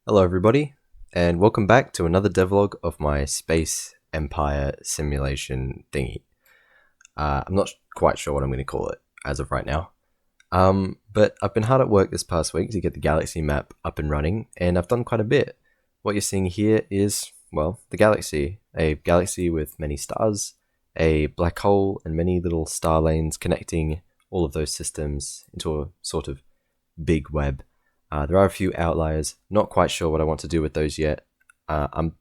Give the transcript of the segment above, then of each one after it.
Hello everybody, and welcome back to another devlog of my space empire simulation thingy. I'm not quite sure what I'm going to call it as of right now, but I've been hard at work this past week to get the galaxy map up and running, and I've done quite a bit. What you're seeing here is, well, the galaxy, a galaxy with many stars, a black hole, and many little star lanes connecting all of those systems into a sort of big web. There are a few outliers. Not quite sure what I want to do with those yet. I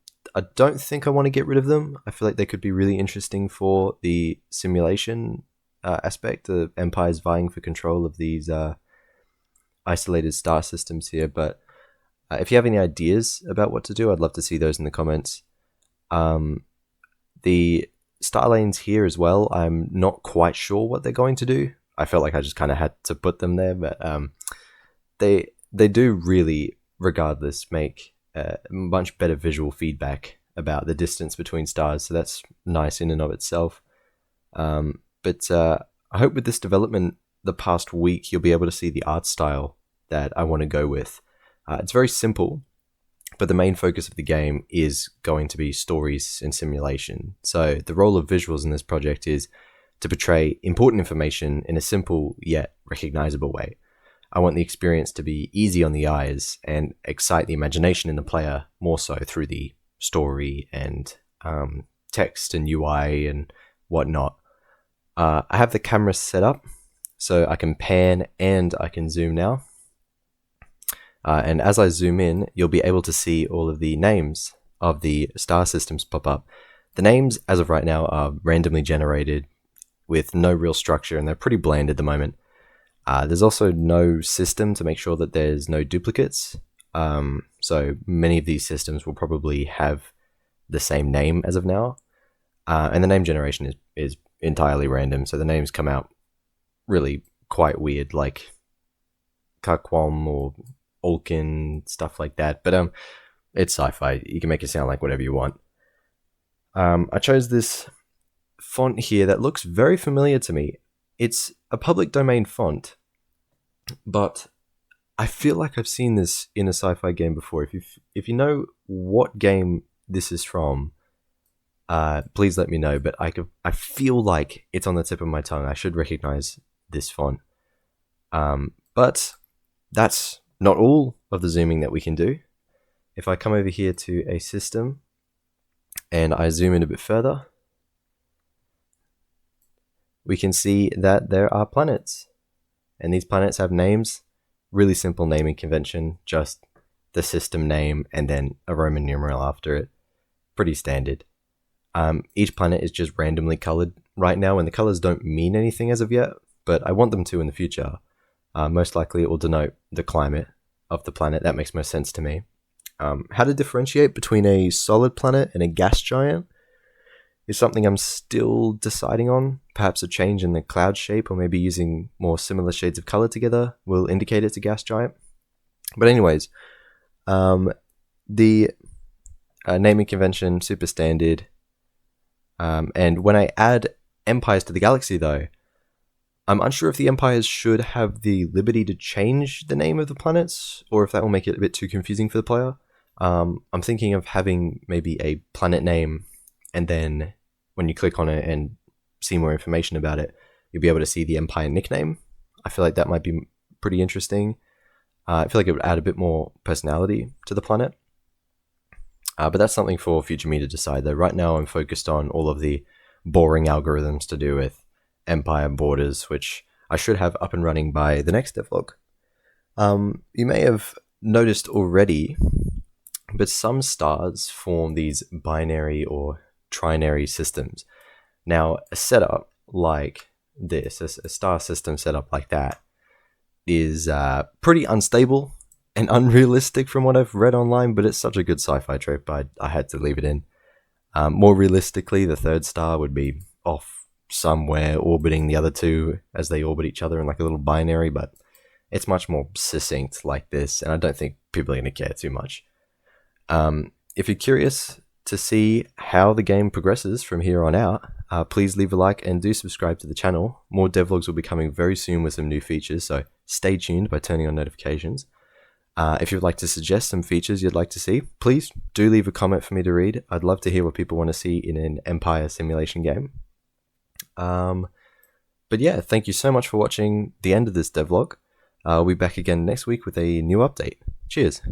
don't think I want to get rid of them. I feel like they could be really interesting for the simulation aspect. The Empire's vying for control of these isolated star systems here. But if you have any ideas about what to do, I'd love to see those in the comments. The star lanes here as well, I'm not quite sure what they're going to do. I felt like I just kind of had to put them there, but they do really, regardless, make much better visual feedback about the distance between stars, so that's nice in and of itself. But I hope with this development the past week you'll be able to see the art style that I want to go with. It's very simple, but the main focus of the game is going to be stories and simulation. So the role of visuals in this project is to portray important information in a simple yet recognizable way. I want the experience to be easy on the eyes and excite the imagination in the player more so through the story and text and UI and whatnot. I have the camera set up so I can pan and I can zoom now. And as I zoom in, you'll be able to see all of the names of the star systems pop up. The names, as of right now, are randomly generated with no real structure, and they're pretty bland at the moment. There's also no system to make sure that there's no duplicates. So many of these systems will probably have the same name as of now. And the name generation is entirely random. So the names come out really quite weird, like Kakwam or Olkin, stuff like that. But it's sci-fi. You can make it sound like whatever you want. I chose this font here that looks very familiar to me. It's a public domain font, but I feel like I've seen this in a sci-fi game before. If you know what game this is from, please let me know. But I feel like it's on the tip of my tongue. I should recognize this font. But that's not all of the zooming that we can do. If I come over here to a system and I zoom in a bit further, we can see that there are planets. And these planets have names. Really simple naming convention, just the system name and then a Roman numeral after it. Pretty standard. Each planet is just randomly colored right now, and the colors don't mean anything as of yet, but I want them to in the future. Most likely it will denote the climate of the planet. That makes most sense to me. How to differentiate between a solid planet and a gas giant is something I'm still deciding on. Perhaps a change in the cloud shape or maybe using more similar shades of color together will indicate it's a gas giant. But anyways, the naming convention, super standard. And when I add empires to the galaxy though, I'm unsure if the empires should have the liberty to change the name of the planets or if that will make it a bit too confusing for the player. I'm thinking of having maybe a planet name, and then when you click on it and see more information about it, you'll be able to see the Empire nickname. I feel like that might be pretty interesting. I feel like it would add a bit more personality to the planet. But that's something for future me to decide though. Right now I'm focused on all of the boring algorithms to do with Empire borders, which I should have up and running by the next devlog. You may have noticed already, but some stars form these binary or trinary systems. Now, a setup like this, a star system setup like that, is pretty unstable and unrealistic from what I've read online, but it's such a good sci-fi trope, I had to leave it in. More realistically, the third star would be off somewhere orbiting the other two as they orbit each other in like a little binary, but it's much more succinct like this, and I don't think people are going to care too much. If you're curious to see how the game progresses from here on out, please leave a like and do subscribe to the channel. More devlogs will be coming very soon with some new features, so stay tuned by turning on notifications. If you'd like to suggest some features you'd like to see, please do leave a comment for me to read. I'd love to hear what people want to see in an Empire simulation game. But yeah, thank you so much for watching the end of this devlog. I'll be back again next week with a new update. Cheers.